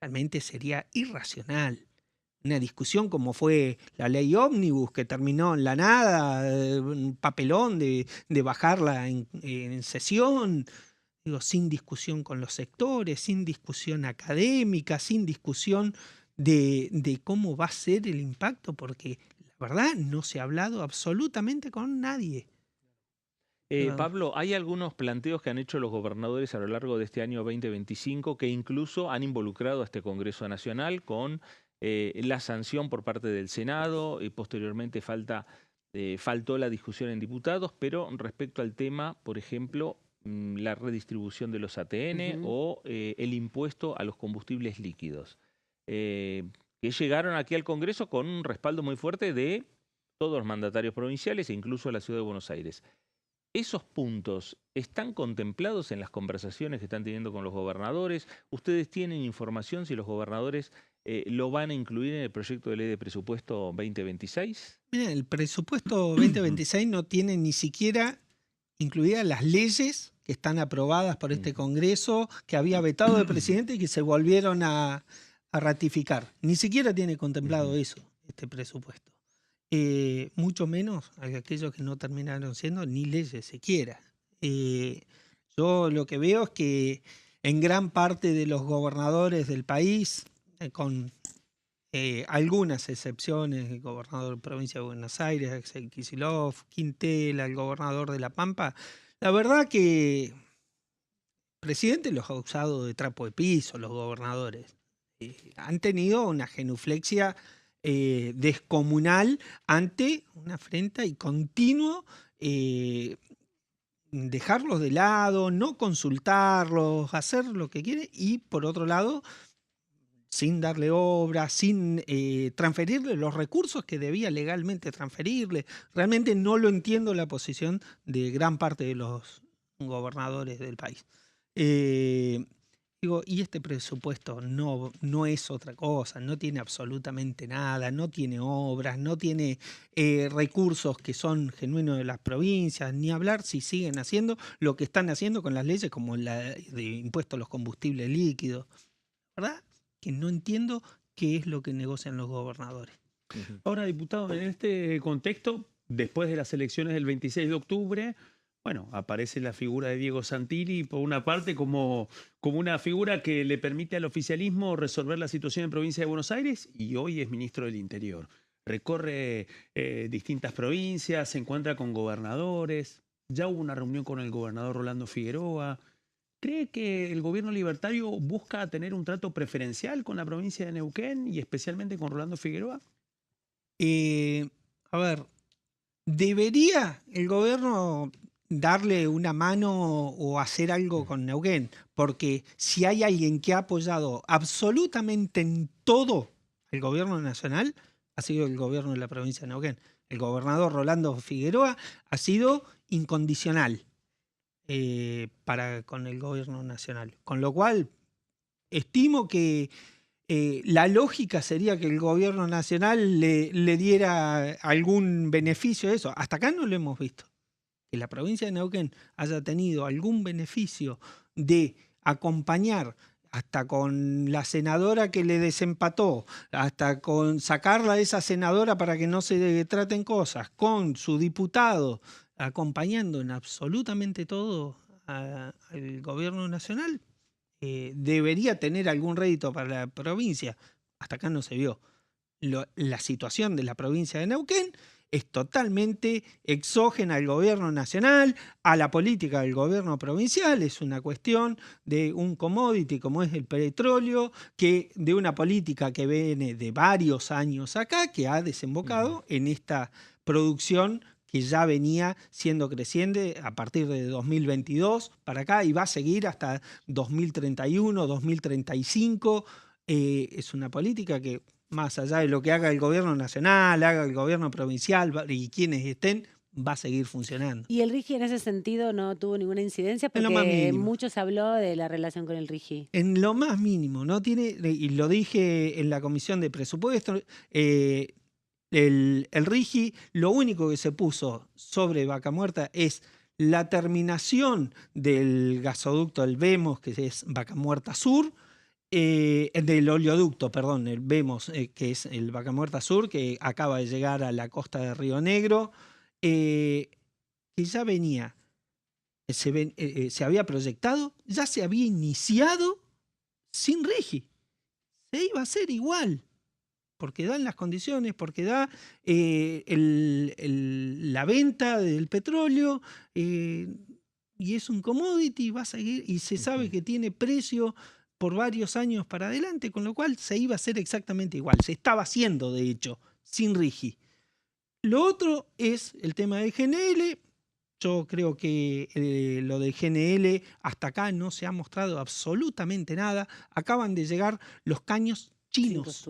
realmente sería irracional. Una discusión como fue la ley ómnibus, que terminó en la nada, un papelón de bajarla en sesión. Digo, sin discusión con los sectores, sin discusión académica, sin discusión de cómo va a ser el impacto, porque la verdad no se ha hablado absolutamente con nadie. Pablo, hay algunos planteos que han hecho los gobernadores a lo largo de este año 2025 que incluso han involucrado a este Congreso Nacional con la sanción por parte del Senado y posteriormente faltó la discusión en diputados, pero respecto al tema, por ejemplo, la redistribución de los ATN o el impuesto a los combustibles líquidos, que llegaron aquí al Congreso con un respaldo muy fuerte de todos los mandatarios provinciales e incluso la Ciudad de Buenos Aires. ¿Esos puntos están contemplados en las conversaciones que están teniendo con los gobernadores? ¿Ustedes tienen información si los gobernadores lo van a incluir en el proyecto de ley de presupuesto 2026? Mira, el presupuesto 2026 no tiene ni siquiera incluidas las leyes que están aprobadas por este Congreso, que había vetado el presidente y que se volvieron a ratificar. Ni siquiera tiene contemplado eso, este presupuesto. Mucho menos aquellos que no terminaron siendo ni leyes siquiera. Yo lo que veo es que en gran parte de los gobernadores del país, con algunas excepciones, el gobernador de la provincia de Buenos Aires, Axel Kicillof, Quintela, el gobernador de La Pampa, la verdad que el presidente los ha usado de trapo de piso, los gobernadores. Han tenido una genuflexia descomunal ante una afrenta y continuo dejarlos de lado, no consultarlos, hacer lo que quiere y por otro lado sin darle obra, sin transferirle los recursos que debía legalmente transferirle. Realmente no lo entiendo la posición de gran parte de los gobernadores del país. Digo, y este presupuesto no es otra cosa, no tiene absolutamente nada, no tiene obras, no tiene recursos que son genuinos de las provincias, ni hablar si siguen haciendo lo que están haciendo con las leyes como la de impuesto a los combustibles líquidos. ¿Verdad? Que no entiendo qué es lo que negocian los gobernadores. Ahora, diputado, en este contexto, después de las elecciones del 26 de octubre, bueno, aparece la figura de Diego Santilli, por una parte, como una figura que le permite al oficialismo resolver la situación en provincia de Buenos Aires y hoy es ministro del Interior. Recorre distintas provincias, se encuentra con gobernadores, ya hubo una reunión con el gobernador Rolando Figueroa. ¿Cree que el gobierno libertario busca tener un trato preferencial con la provincia de Neuquén y especialmente con Rolando Figueroa? A ver, ¿debería el gobierno darle una mano o hacer algo con Neuquén? Porque si hay alguien que ha apoyado absolutamente en todo el gobierno nacional, ha sido el gobierno de la provincia de Neuquén. El gobernador Rolando Figueroa ha sido incondicional para con el gobierno nacional. Con lo cual, estimo que la lógica sería que el gobierno nacional le diera algún beneficio a eso. Hasta acá no lo hemos visto. Que la provincia de Neuquén haya tenido algún beneficio de acompañar hasta con la senadora que le desempató, hasta con sacarla de esa senadora para que no se traten cosas, con su diputado acompañando en absolutamente todo al gobierno nacional, debería tener algún rédito para la provincia. Hasta acá no se vio. La situación de la provincia de Neuquén es totalmente exógena al gobierno nacional, a la política del gobierno provincial. Es una cuestión de un commodity como es el petróleo, que de una política que viene de varios años acá, que ha desembocado en esta producción que ya venía siendo creciente a partir de 2022 para acá y va a seguir hasta 2031, 2035. Es una política que, más allá de lo que haga el gobierno nacional, haga el gobierno provincial y quienes estén, va a seguir funcionando. ¿Y el RIGI en ese sentido no tuvo ninguna incidencia? Porque mucho se habló de la relación con el RIGI. En lo más mínimo, no tiene, y lo dije en la comisión de presupuesto, el RIGI lo único que se puso sobre Vaca Muerta es la terminación del gasoducto, el VEMOS, que es Vaca Muerta Sur, del oleoducto, perdón, el VEMOS, que es el Vaca Muerta Sur, que acaba de llegar a la costa de Río Negro, que ya venía, se había proyectado, ya se había iniciado sin RIGI. Se iba a hacer igual, porque dan las condiciones, porque da la venta del petróleo, y es un commodity, va a seguir, y se sabe que tiene precio por varios años para adelante, con lo cual se iba a hacer exactamente igual. Se estaba haciendo, de hecho, sin RIGI. Lo otro es el tema de GNL. Yo creo que lo de GNL hasta acá no se ha mostrado absolutamente nada. Acaban de llegar los caños chinos.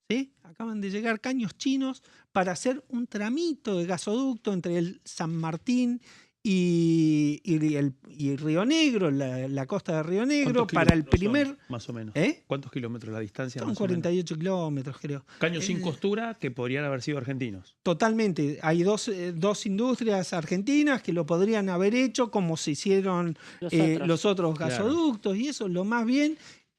¿Sí? Acaban de llegar caños chinos para hacer un tramito de gasoducto entre el San Martín y Río Negro, la costa de Río Negro, ¿Cuántos para el kilómetros primer... son, más o menos? ¿Eh? ¿Cuántos kilómetros la distancia? Son más o menos? 48 kilómetros, creo. Caños sin costura que podrían haber sido argentinos. Totalmente. Hay dos industrias argentinas que lo podrían haber hecho como se hicieron los otros gasoductos, y eso lo más bien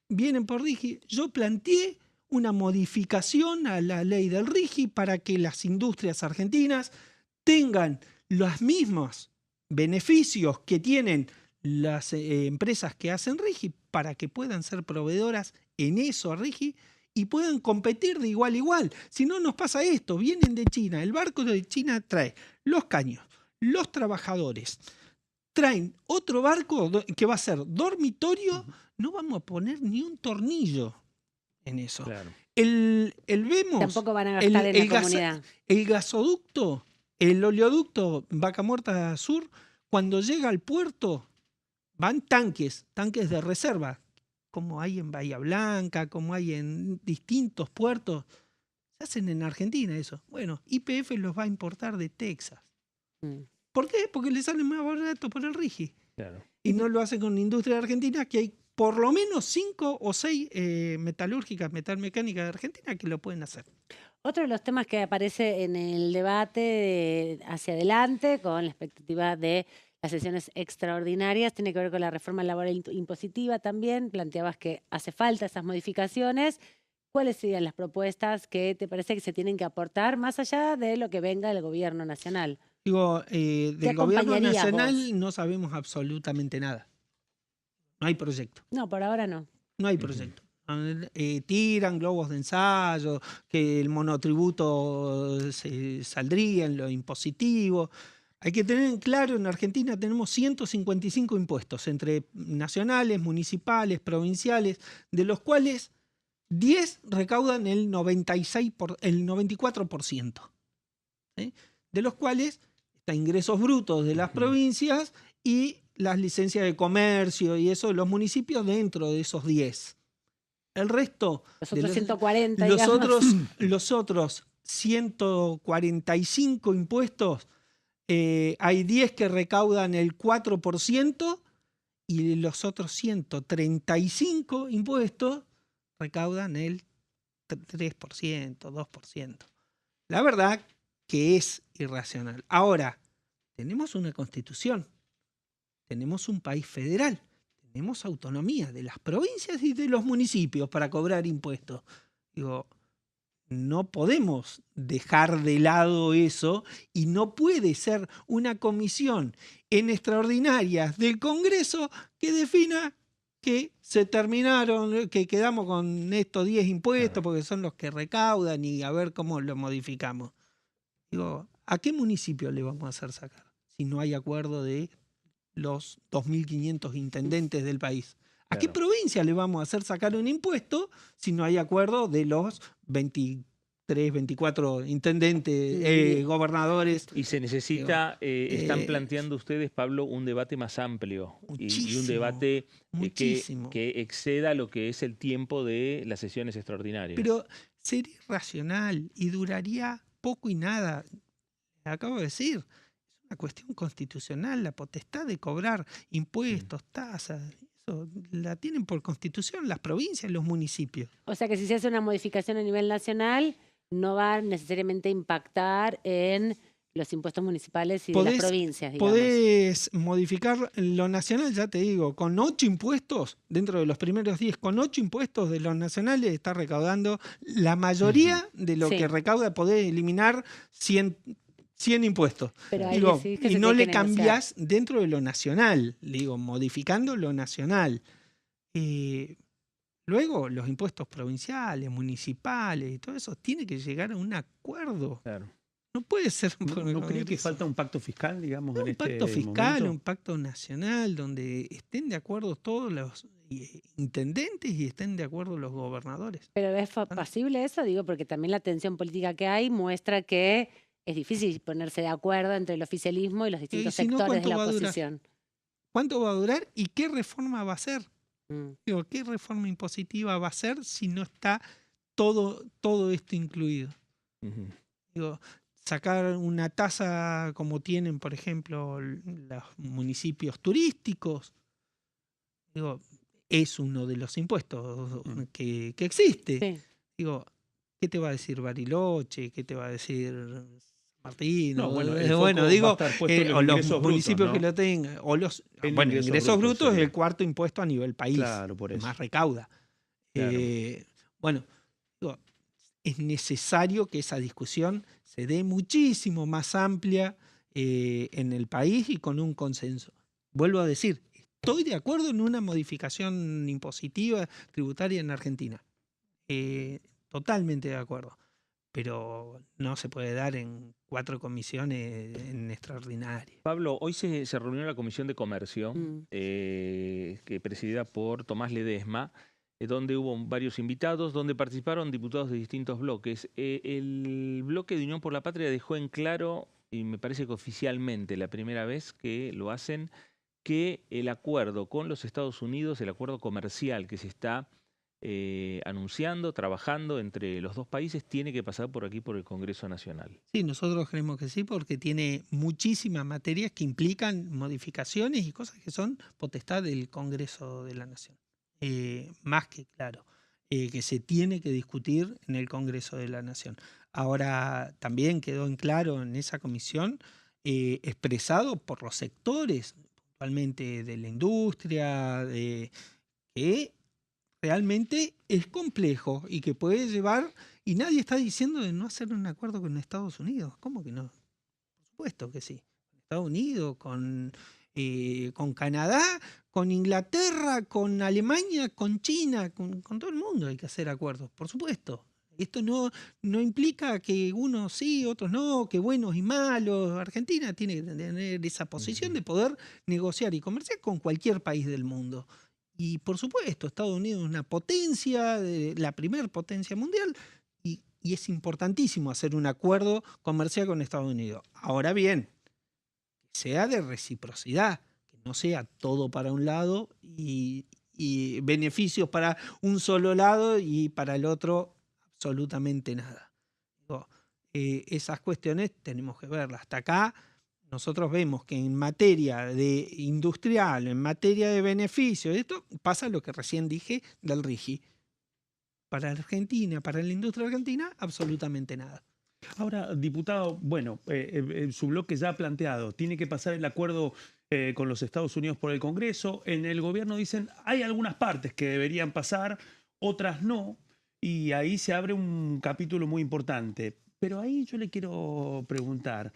vienen por RIGI. Yo planteé una modificación a la ley del RIGI para que las industrias argentinas tengan los mismos beneficios que tienen las empresas que hacen RIGI para que puedan ser proveedoras en eso a RIGI y puedan competir de igual a igual. Si no, nos pasa esto, vienen de China, el barco de China trae los caños, los trabajadores, traen otro barco que va a ser dormitorio, no vamos a poner ni un tornillo en eso. Claro. Vemos Tampoco van a gastar en la comunidad. El gasoducto, el oleoducto Vaca Muerta Sur, cuando llega al puerto, van tanques de reserva, como hay en Bahía Blanca, como hay en distintos puertos. Se hacen en Argentina eso. Bueno, YPF los va a importar de Texas. ¿Por qué? Porque le sale más barato por el RIGI. Claro. Y no lo hacen con la industria argentina, que hay por lo menos 5 o 6 metalúrgicas, metalmecánicas de Argentina que lo pueden hacer. Otro de los temas que aparece en el debate hacia adelante, con la expectativa de las sesiones extraordinarias, tiene que ver con la reforma laboral impositiva también. Planteabas que hace falta esas modificaciones. ¿Cuáles serían las propuestas que te parece que se tienen que aportar más allá de lo que venga del gobierno nacional? Digo, del gobierno nacional no sabemos absolutamente nada. No hay proyecto. No, por ahora no. No hay proyecto. Tiran globos de ensayo, que el monotributo saldría en lo impositivo. Hay que tener en claro, en Argentina tenemos 155 impuestos, entre nacionales, municipales, provinciales, de los cuales 10 recaudan el 94%. ¿Sí? De los cuales está ingresos brutos de las provincias y las licencias de comercio y eso de los municipios dentro de esos 10. El resto... Los otros 140, los otros 145 impuestos, hay 10 que recaudan el 4% y los otros 135 impuestos recaudan el 3%, 2%. La verdad que es irracional. Ahora, tenemos una constitución, tenemos un país federal, tenemos autonomía de las provincias y de los municipios para cobrar impuestos. Digo, no podemos dejar de lado eso y no puede ser una comisión en extraordinarias del Congreso que defina que se terminaron, que quedamos con estos 10 impuestos porque son los que recaudan y a ver cómo lo modificamos. Digo, ¿a qué municipio le vamos a hacer sacar si no hay acuerdo de los 2.500 intendentes del país? ¿A qué provincia le vamos a hacer sacar un impuesto si no hay acuerdo de los 23, 24 intendentes, gobernadores? Y se necesita, están planteando ustedes, Pablo, un debate más amplio y un debate que exceda lo que es el tiempo de las sesiones extraordinarias. Pero sería irracional y duraría poco y nada. Acabo de decir, es una cuestión constitucional, la potestad de cobrar impuestos, tasas, eso la tienen por constitución las provincias y los municipios. O sea que si se hace una modificación a nivel nacional, no va necesariamente a impactar en los impuestos municipales y de las provincias, digamos. Podés modificar lo nacional, ya te digo, con 8 impuestos, dentro de los primeros 10, con 8 impuestos de los nacionales está recaudando la mayoría de lo que recauda. Podés eliminar 100 impuestos. Pero digo, y no le cambiás dentro de lo nacional, digo, modificando lo nacional. Luego, los impuestos provinciales, municipales y todo eso, tiene que llegar a un acuerdo. Claro. No puede ser... ¿No cree que falta un pacto fiscal, digamos, en este momento? Un pacto fiscal, un pacto nacional, donde estén de acuerdo todos los intendentes y estén de acuerdo los gobernadores. ¿Pero es posible eso? Digo, porque también la tensión política que hay muestra que es difícil ponerse de acuerdo entre el oficialismo y los distintos sectores de la oposición. ¿Cuánto va a durar y qué reforma va a ser? Digo, ¿qué reforma impositiva va a ser si no está todo esto incluido? Digo, sacar una tasa como tienen, por ejemplo, los municipios turísticos. Digo, es uno de los impuestos que existe. Sí. Digo, ¿qué te va a decir Bariloche? ¿Qué te va a decir Martín? No, bueno, el bueno, foco digo, va a estar puesto en los o los ingresos municipios brutos, ¿no? que lo tengan, o los En bueno, ingresos brutos es sería. el cuarto impuesto a nivel país, Claro, por eso. más recauda. Claro. Bueno, digo, es necesario que esa discusión se dé muchísimo más amplia en el país y con un consenso. Vuelvo a decir, estoy de acuerdo en una modificación impositiva tributaria en Argentina. Totalmente de acuerdo. Pero no se puede dar en 4 comisiones en extraordinarias. Pablo, hoy se reunió la Comisión de Comercio, que presidida por Tomás Ledesma, donde hubo varios invitados, donde participaron diputados de distintos bloques. El bloque de Unión por la Patria dejó en claro, y me parece que oficialmente la primera vez que lo hacen, que el acuerdo con los Estados Unidos, el acuerdo comercial que se está anunciando, trabajando entre los dos países, tiene que pasar por aquí, por el Congreso Nacional. Sí, nosotros creemos que sí, porque tiene muchísimas materias que implican modificaciones y cosas que son potestad del Congreso de la Nación. Más que claro, que se tiene que discutir en el Congreso de la Nación. Ahora, también quedó en claro en esa comisión, expresado por los sectores, puntualmente de la industria, que realmente es complejo y que puede llevar, y nadie está diciendo de no hacer un acuerdo con Estados Unidos. ¿Cómo que no? Por supuesto que sí. Estados Unidos, con Canadá, con Inglaterra, con Alemania, con China, con todo el mundo hay que hacer acuerdos, por supuesto. Esto no implica que unos sí, otros no, que buenos y malos. Argentina tiene que tener esa posición de poder negociar y comerciar con cualquier país del mundo. Y por supuesto, Estados Unidos es una potencia, la primer potencia mundial, y es importantísimo hacer un acuerdo comercial con Estados Unidos. Ahora bien, que sea de reciprocidad, que no sea todo para un lado y beneficios para un solo lado y para el otro absolutamente nada. Esas cuestiones tenemos que verlas. Hasta acá nosotros vemos que en materia de industrial, en materia de beneficios, esto pasa lo que recién dije del RIGI. Para Argentina, para la industria argentina, absolutamente nada. Ahora, diputado, bueno, su bloque ya ha planteado, tiene que pasar el acuerdo con los Estados Unidos por el Congreso. En el gobierno dicen, hay algunas partes que deberían pasar, otras no, y ahí se abre un capítulo muy importante. Pero ahí yo le quiero preguntar,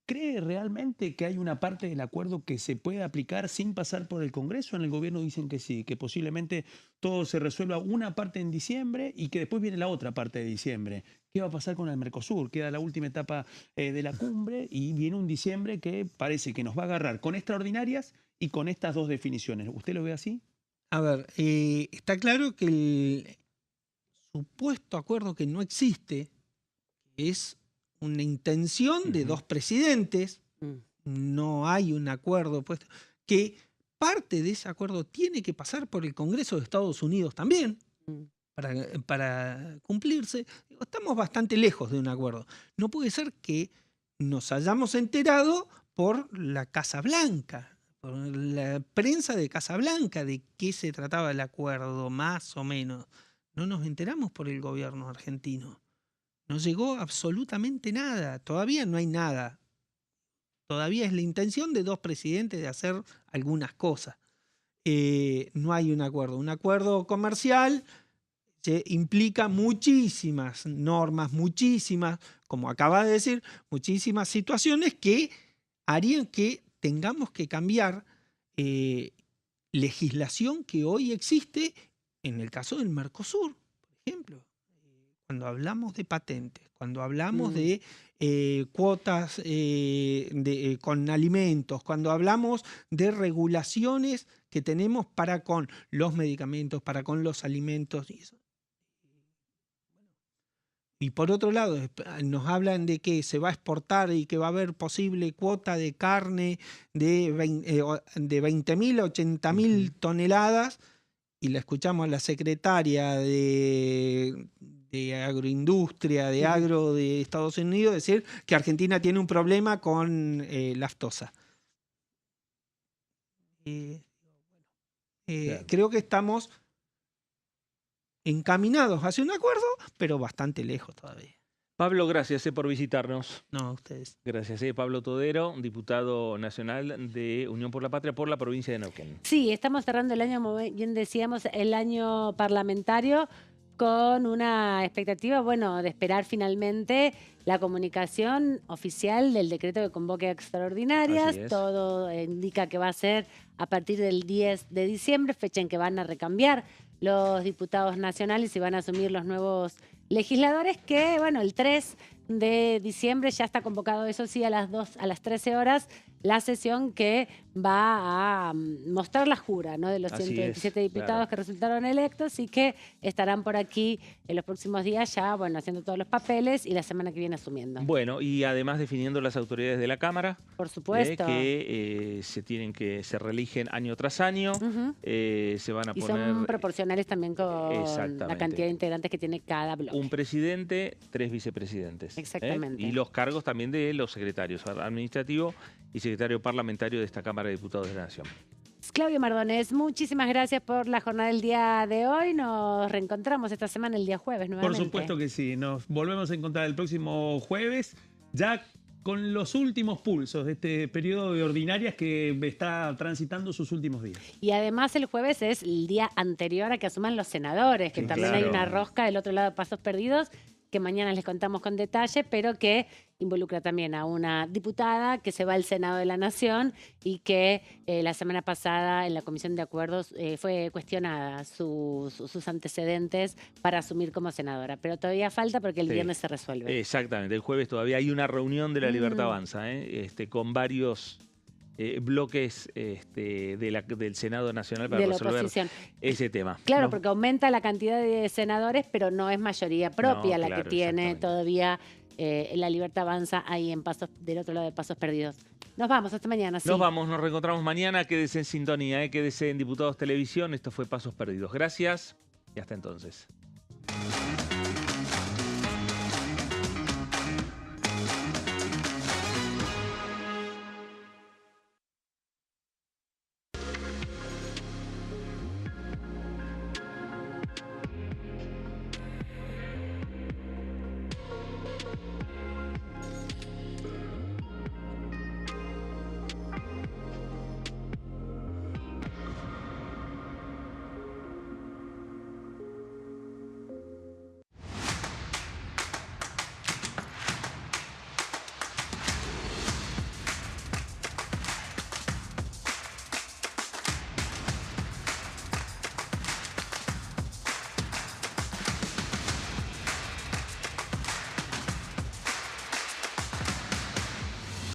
¿cree realmente que hay una parte del acuerdo que se puede aplicar sin pasar por el Congreso? En el gobierno dicen que sí, que posiblemente todo se resuelva una parte en diciembre y que después viene la otra parte de diciembre. ¿Qué va a pasar con el Mercosur? Queda la última etapa de la cumbre y viene un diciembre que parece que nos va a agarrar con extraordinarias y con estas dos definiciones. ¿Usted lo ve así? A ver, está claro que el supuesto acuerdo que no existe es una intención de dos presidentes, no hay un acuerdo puesto, que parte de ese acuerdo tiene que pasar por el Congreso de Estados Unidos también, para cumplirse. Estamos bastante lejos de un acuerdo. No puede ser que nos hayamos enterado por la Casa Blanca, por la prensa de Casa Blanca, de qué se trataba el acuerdo, más o menos. No nos enteramos por el gobierno argentino. No llegó absolutamente nada, todavía no hay nada. Todavía es la intención de dos presidentes de hacer algunas cosas. No hay un acuerdo. Un acuerdo comercial implica muchísimas normas, muchísimas, como acaba de decir, muchísimas situaciones que harían que tengamos que cambiar legislación que hoy existe en el caso del Mercosur, por ejemplo. Cuando hablamos de patentes, cuando hablamos de cuotas con alimentos, cuando hablamos de regulaciones que tenemos para con los medicamentos, para con los alimentos. Y por otro lado, nos hablan de que se va a exportar y que va a haber posible cuota de carne de 20.000 a 80.000 toneladas. Y la escuchamos a la secretaria de agroindustria, de agro de Estados Unidos, decir que Argentina tiene un problema con la aftosa. Claro. Creo que estamos encaminados hacia un acuerdo, pero bastante lejos todavía. Pablo, gracias por visitarnos. No, a ustedes. Gracias. Pablo Todero, diputado nacional de Unión por la Patria por la provincia de Neuquén. Sí, estamos cerrando el año, como bien decíamos, el año parlamentario con una expectativa, bueno, de esperar finalmente la comunicación oficial del decreto de convoque a extraordinarias. Así es. Todo indica que va a ser a partir del 10 de diciembre, fecha en que van a recambiar los diputados nacionales y van a asumir los nuevos legisladores que, bueno, el 3 de diciembre ya está convocado, eso sí, a las 13 horas, la sesión que va a mostrar la jura, ¿no?, de los Así 127 es, diputados claro. que resultaron electos y que estarán por aquí en los próximos días ya, bueno, haciendo todos los papeles y la semana que viene asumiendo. Bueno, y además definiendo las autoridades de la Cámara, Por supuesto. que se reeligen año tras año, Ujú. se van a Y poner son proporcionales también con la Exactamente. cantidad de integrantes que tiene cada bloque. un presidente, 3 vicepresidentes. Exactamente. Y los cargos también de los secretarios administrativos y secretario parlamentario de esta Cámara de Diputados de la Nación. Claudio Mardones, muchísimas gracias por la jornada del día de hoy. Nos reencontramos esta semana el día jueves nuevamente. Por supuesto que sí. Nos volvemos a encontrar el próximo jueves, ya con los últimos pulsos de este periodo de ordinarias que está transitando sus últimos días. Y además el jueves es el día anterior a que asuman los senadores, que Sí, también claro. hay una rosca del otro lado de Pasos Perdidos, que mañana les contamos con detalle, pero que involucra también a una diputada que se va al Senado de la Nación y que la semana pasada en la Comisión de Acuerdos fue cuestionada sus antecedentes para asumir como senadora. Pero todavía falta porque el Sí. viernes se resuelve. Exactamente, el jueves todavía hay una reunión de la Libertad Avanza, con varios bloques del Senado Nacional para De la resolver oposición. ese tema. Claro, Nos- porque aumenta la cantidad de senadores, pero no es mayoría propia No, la claro, que tiene exactamente. todavía la Libertad Avanza ahí en Pasos, del otro lado de Pasos Perdidos. Nos vamos, hasta mañana. Sí. Nos vamos, nos reencontramos mañana. Quédese en sintonía, quédese en Diputados Televisión. Esto fue Pasos Perdidos. Gracias y hasta entonces.